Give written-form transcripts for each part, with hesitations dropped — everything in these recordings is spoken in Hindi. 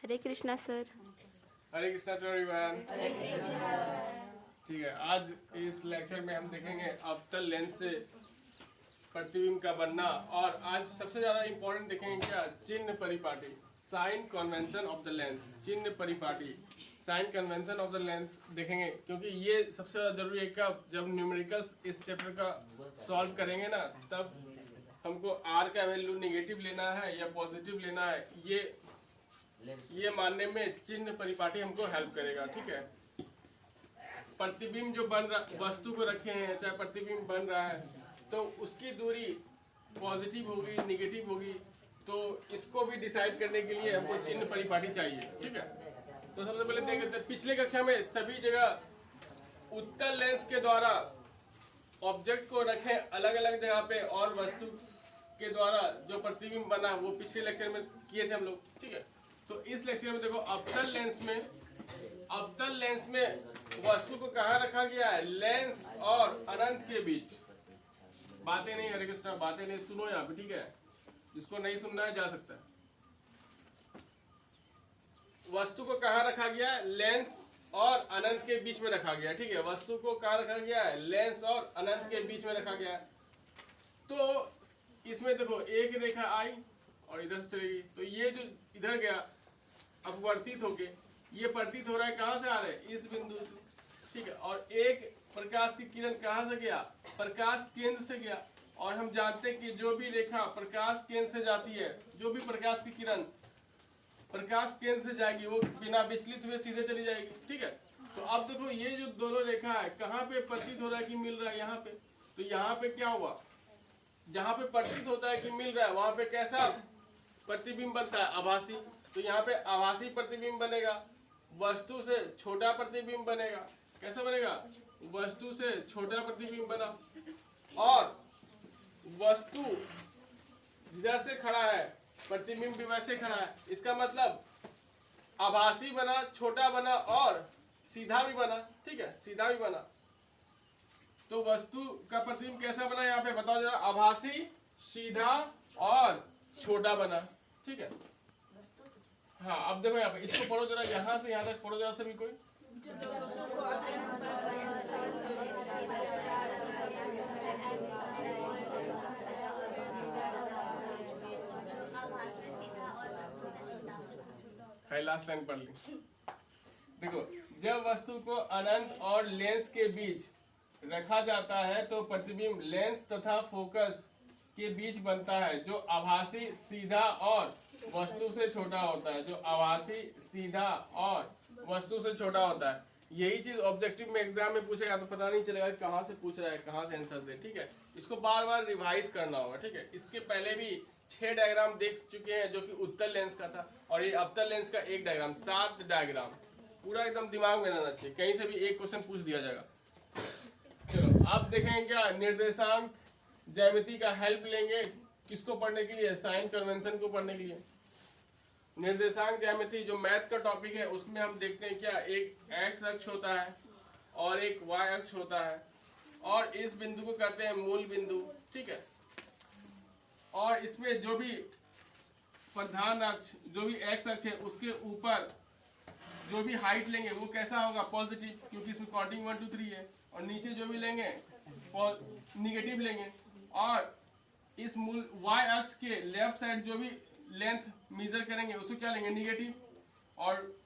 Hare Krishna sir. Hare Krishna to everyone. ठीक है, आज इस लेक्चर में हम देखेंगे अवतल लेंस से प्रतिबिंब का बनना, और आज सबसे ज्यादा इंपॉर्टेंट देखेंगे क्या, चिन्ह परिपाटी, sign convention of the lens. चिन्ह परिपाटी, sign convention of the lens देखेंगे, क्योंकि ये सबसे ज्यादा जरूरी है। कब? जब न्यूमेरिकल्स इस चैप्टर का सॉल्व करेंगे ना, तब हमको आर का वैल्यू नेगेटिव लेना है या पॉजिटिव लेना है, ये मानने में चिन्ह परिपाटी हमको हेल्प करेगा। ठीक है, प्रतिबिंब जो बन रहा, वस्तु को रखे हैं, चाहे प्रतिबिंब बन रहा है, तो उसकी दूरी पॉजिटिव होगी निगेटिव होगी, तो इसको भी डिसाइड करने के लिए हमको चिन्ह परिपाटी चाहिए। ठीक है, तो सबसे पहले देखते, पिछले कक्षा में सभी जगह उत्तल लेंस के द्वारा ऑब्जेक्ट को रखें अलग अलग जगह पे, और वस्तु के द्वारा जो प्रतिबिंब बना वो पिछले लेक्चर में किए थे हम लोग। ठीक है, तो इस लेक्चर में देखो अवतल लेंस में वस्तु को कहाँ रखा गया है, लेंस और अनंत के बीच। बातें नहीं, हरे कृष्णा, बातें नहीं, सुनो यहाँ पे। ठीक है, जिसको नहीं सुनना है जा सकता है। वस्तु को कहाँ रखा गया है, लेंस और अनंत के बीच में रखा गया है। ठीक है, वस्तु को कहाँ रखा गया है, लेंस और अनंत के बीच में रखा गया है। तो इसमें देखो एक रेखा आई और इधर से चलेगी, तो ये जो इधर गया अपवर्तित होके, ये प्रतीत हो रहा है कहाँ से आ रहा है, इस बिंदु से। ठीक है, और एक प्रकाश की किरण कहाँ से गया, प्रकाश केंद्र से गया। और हम जानते हैं कि जो भी रेखा प्रकाश केंद्र से जाती है, जो भी प्रकाश की किरण प्रकाश केंद्र से जाएगी, वो बिना विचलित हुए सीधे चली जाएगी। ठीक है, तो अब देखो ये जो दोनों रेखा है, कहाँ पे प्रतीत हो रहा है कि मिल रहा है, यहाँ पे। तो यहाँ पे क्या हुआ, जहाँ पे प्रतीत होता है कि मिल रहा है, वहां पे कैसा प्रतिबिंब बनता है, आभासी। तो यहाँ पे आभासी प्रतिबिंब बनेगा, वस्तु से छोटा प्रतिबिंब बनेगा। कैसा बनेगा, वस्तु से छोटा प्रतिबिंब बना, और वस्तु जिधर से खड़ा है प्रतिबिंब भी वैसे खड़ा है। इसका मतलब आभासी बना, छोटा बना और सीधा भी बना। ठीक है, सीधा भी बना। तो वस्तु का प्रतिबिंब कैसा बना, यहाँ पे बताओ जरा, आभासी, सीधा और छोटा बना। ठीक है, हाँ अब देखो यहाँ पे, इसको पढ़ो जरा, यहाँ से यहाँ तक पढ़ो जरा सभी कोई। लास्ट लाइन पढ़ ली। देखो, जब वस्तु को अनंत और लेंस के बीच रखा जाता है तो प्रतिबिंब लेंस तथा फोकस के बीच बनता है, जो आभासी, सीधा और वस्तु से छोटा होता है। जो आभासी, सीधा और वस्तु से छोटा होता है। यही चीज ऑब्जेक्टिव में एग्जाम में पूछेगा तो पता नहीं चलेगा कहाँ से पूछ रहा है, कहाँ से आंसर दे। ठीक है, इसको बार बार रिवाइज करना होगा। ठीक है, इसके पहले भी 6 डायग्राम देख चुके हैं जो कि उत्तल लेंस का था, और ये अवतल लेंस का एक डायग्राम, 7 डायग्राम पूरा एकदम दिमाग में रहना चाहिए, कहीं से भी एक क्वेश्चन पूछ दिया जाएगा। चलो अब देखेंगे क्या, निर्देशांक ज्यामिति का हेल्प लेंगे किसको पढ़ने के लिए, साइन कन्वेंशन को पढ़ने के लिए। निर्देशांक ज्यामिति जो मैथ का टॉपिक है, उसमें हम देखते हैं क्या, एक एक्स अक्ष होता है और एक वाई अक्ष होता है, और इस बिंदु को कहते हैं मूल बिंदु। ठीक है, और इसमें जो भी प्रधान अक्ष, जो भी एक्स अक्ष है, उसके ऊपर जो भी हाइट लेंगे वो कैसा होगा, पॉजिटिव, क्योंकि इसमें काउंटिंग 1 2 3 है। और नीचे जो भी लेंगे निगेटिव लेंगे। और इस मूल वाई अक्ष के लेफ्ट साइड जो भी लेंथ मेजर करेंगे उसको क्या लेंगे, निगेटिव। और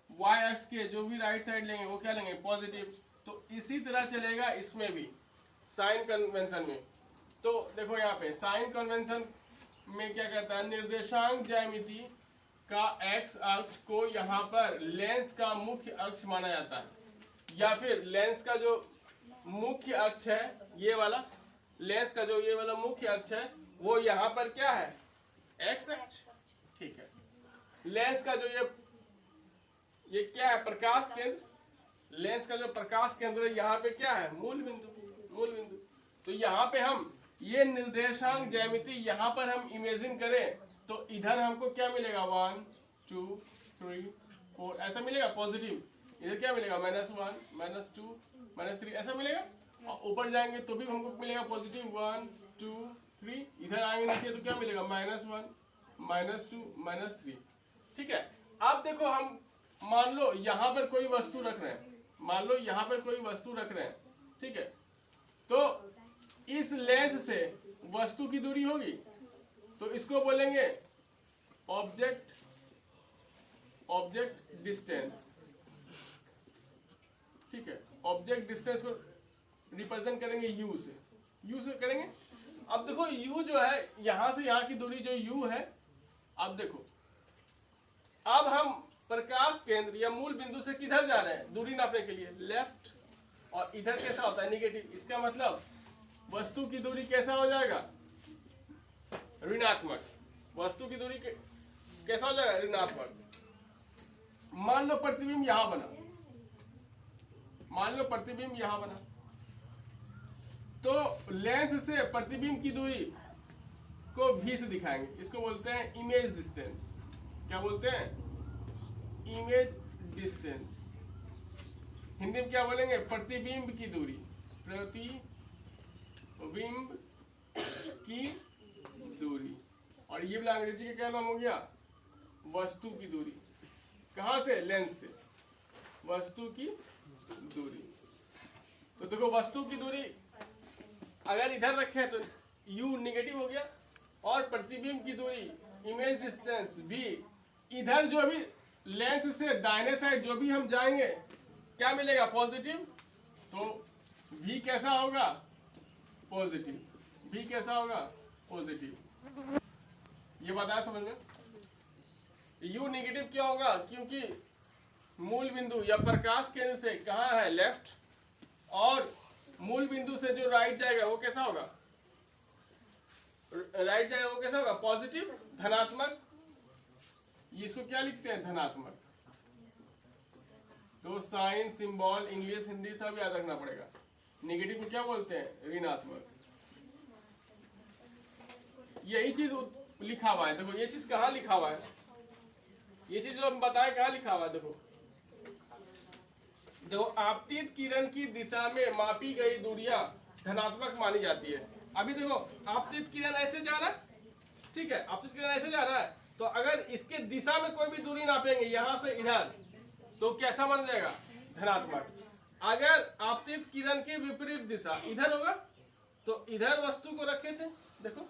वाई अक्ष के जो भी राइट साइड लेंगे वो क्या लेंगे, पॉजिटिव। तो इसी तरह चलेगा इसमें भी, साइन कन्वेंशन में। तो देखो यहाँ पे साइन कन्वेंशन में क्या कहता है, निर्देशांक ज्यामिति का एक्स अक्ष को यहाँ पर लेंस का मुख्य अक्ष माना जाता है, या फिर लेंस का जो मुख्य अक्ष है, ये वाला लेंस का जो ये वाला मुख्य अक्ष है, वो यहाँ पर क्या है, एक्स अक्ष। ठीक है, लेंस का जो ये क्या है, प्रकाश केंद्र। लेंस का जो प्रकाश केंद्र है यहाँ पे क्या है, मूल बिंदु। तो यहाँ पे हम ये निर्देशांक ज्यामिति यहाँ पर हम इमेजिन करें तो इधर हमको क्या मिलेगा, 1 2 3 4 ऐसा मिलेगा पॉजिटिव। इधर क्या मिलेगा, -1 -2 -3 ऐसा मिलेगा। और ऊपर जाएंगे तो भी हमको मिलेगा पॉजिटिव, 1 2 3। इधर आएंगे नीचे तो क्या मिलेगा, -1 -2 -3। ठीक है, अब देखो, हम मान लो यहाँ पर कोई वस्तु रख रहे हैं, मान लो यहाँ पर कोई वस्तु रख रहे हैं, ठीक है, तो इस लेंस से वस्तु की दूरी होगी, तो इसको बोलेंगे ऑब्जेक्ट डिस्टेंस, ठीक है। ऑब्जेक्ट डिस्टेंस को रिप्रेजेंट करेंगे यू से करेंगे। अब देखो u जो है, यहां से यहां की दूरी जो u है, अब देखो, अब हम प्रकाश केंद्र या मूल बिंदु से किधर जा रहे हैं दूरी नापने के लिए, लेफ्ट, और इधर कैसा होता है निगेटिव। इसका मतलब वस्तु की दूरी कैसा हो जाएगा, ऋणात्मक। वस्तु की दूरी कैसा हो जाएगा, ऋणात्मक। मान लो प्रतिबिंब यहां बना, मान लो प्रतिबिंब यहां बना, तो लेंस से प्रतिबिंब की दूरी को v से दिखाएंगे। इसको बोलते हैं इमेज डिस्टेंस। क्या बोलते हैं, इमेज डिस्टेंस। हिंदी में क्या बोलेंगे, प्रतिबिंब की दूरी, प्रतिबिंब की दूरी। और ये वाला अंग्रेजी का क्या नाम हो गया, वस्तु की दूरी। कहां से, लेंस से, वस्तु की दूरी। तो देखो, वस्तु की दूरी अगर इधर रखे तो u निगेटिव हो गया, और प्रतिबिंब की दूरी इमेज डिस्टेंस v, इधर जो भी लेंस से दाहिने साइड जो भी हम जाएंगे क्या मिलेगा, पॉजिटिव। तो v कैसा होगा, पॉजिटिव। v कैसा होगा, पॉजिटिव। ये बात आया समझ में। u निगेटिव क्या होगा, क्योंकि मूल बिंदु या प्रकाश केंद्र से कहाँ है, लेफ्ट, और मूल बिंदु से जो राइट जाएगा वो कैसा होगा, राइट जाएगा वो कैसा होगा, पॉजिटिव, धनात्मक। इसको क्या लिखते हैं, धनात्मक। तो साइन, सिंबल, इंग्लिश, हिंदी सब याद रखना पड़ेगा। नेगेटिव को क्या बोलते हैं, ऋणात्मक। यही चीज लिखा हुआ है, देखो ये चीज कहाँ लिखा हुआ है, ये चीज जो हम बताएं कहाँ लिखा हुआ है। देखो जो आपतित किरण की दिशा में मापी गई दूरियां धनात्मक मानी जाती है। अभी देखो, आपतित किरण ऐसे जा रहा है, ठीक है, आपतित किरण ऐसे जा रहा है, तो अगर इसके दिशा में कोई भी दूरी नापेंगे यहां से इधर, तो कैसा माना जाएगा, धनात्मक। अगर आपतित किरण की विपरीत दिशा इधर होगा, तो इधर वस्तु को रखे थे, देखो,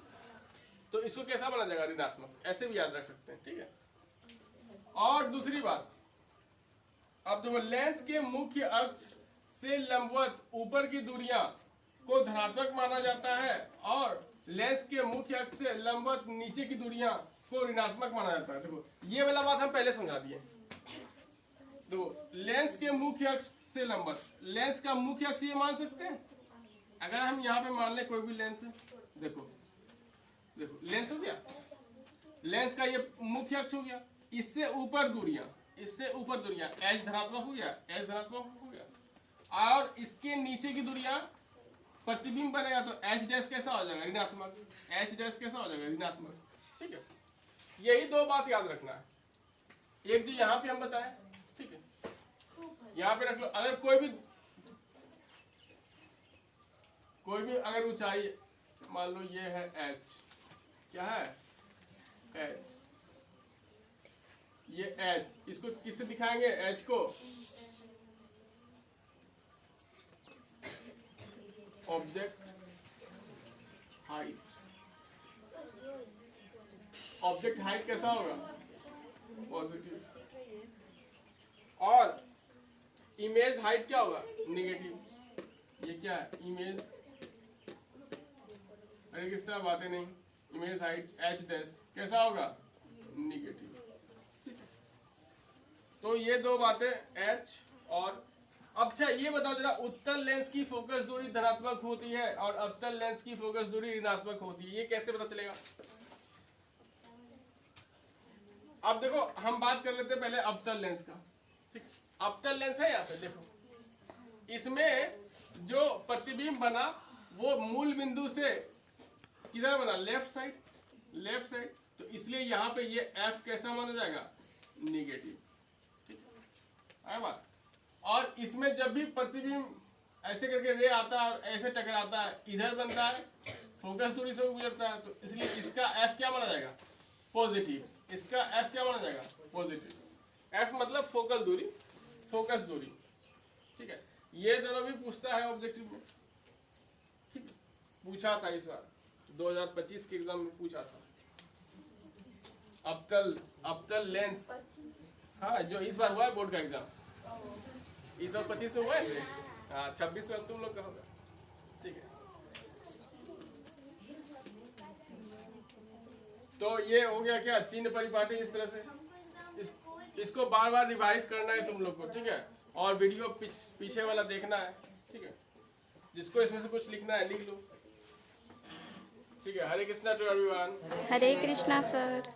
तो इसको कैसा माना जाएगा, ऋणात्मक। ऐसे भी याद रख सकते हैं, ठीक है। और दूसरी बात, अब देखो, लेंस के मुख्य अक्ष से लंबवत ऊपर की दूरियां को धनात्मक माना जाता है, और लेंस के मुख्य अक्ष से लंबवत नीचे की दूरियां को ऋणात्मक माना जाता है। देखो ये वाला बात हम पहले समझा दिए। देखो, लेंस के मुख्य अक्ष से लंबवत, लेंस का मुख्य अक्ष ये मान सकते हैं। अगर हम यहाँ पे मान ले कोई भी लेंस है, देखो देखो लेंस हो गया, लेंस का ये मुख्य अक्ष हो गया, इससे ऊपर दूरियां, इससे ऊपर दूरियां, एच धनात्मक हो गया, एच धनात्मक हो गया, और इसके नीचे की दूरियां प्रतिबिंब बनेगा, तो एच डैश कैसा हो जाएगा, ऋणात्मक। एच डैश कैसा हो जाएगा, ऋणात्मक, ठीक है। यही दो बात याद रखना है, एक जो यहाँ पे हम बताएं, ठीक है, यहाँ पे रख लो। अगर कोई भी अगर ऊंचाई मान लो ये है एच, क्या है, एच, ये एच, इसको किससे दिखाएंगे, एच को ऑब्जेक्ट हाइट। ऑब्जेक्ट हाइट कैसा होगा, पॉजिटिव, और इमेज हाइट क्या होगा, नेगेटिव। ये क्या है, इमेज, अरे किस तरह बातें नहीं, इमेज हाइट एच डैश कैसा होगा, नेगेटिव। तो ये दो बातें, एच और। अच्छा ये बताओ जरा, उत्तल लेंस की फोकस दूरी धनात्मक होती है और अवतल लेंस की फोकस दूरी ऋणात्मक होती है, ये कैसे पता चलेगा। अब देखो हम बात कर लेते हैं पहले अवतल लेंस का, ठीक। अवतल लेंस है यहाँ पे, देखो इसमें जो प्रतिबिंब बना वो मूल बिंदु से किधर बना, लेफ्ट साइड, लेफ्ट साइड। तो इसलिए यहाँ पे ये एफ कैसा माना जाएगा, निगेटिव, है बात। और इसमें जब भी प्रतिबिंब ऐसे करके रे आता है और ऐसे टकराता है, इधर बनता है, फोकस दूरी से गुजरता है, तो इसलिए इसका एफ क्या माना जाएगा, पॉजिटिव। इसका एफ क्या माना जाएगा, पॉजिटिव। एफ मतलब फोकल दूरी, फोकस दूरी, ठीक है। ये दोनों भी पूछता है ऑब्जेक्टिव में, ठीक है? पूछा था इस बार 2025 के एग्जाम में पूछा था। अबतल लेंस, हाँ जो इस बार हुआ है बोर्ड का एग्जाम, इस बार 25 में हुआ है, हाँ 26 में तुम लोग का होगा, ठीक है। तो ये हो गया क्या, चिन्ह परिपाटी इस तरह से। इसको बार बार रिवाइज करना है तुम लोग को, ठीक है। और वीडियो पीछे वाला देखना है, ठीक है। जिसको इसमें से कुछ लिखना है लिख लो, ठीक है। Hare Krishna to everyone. Hare Krishna sir.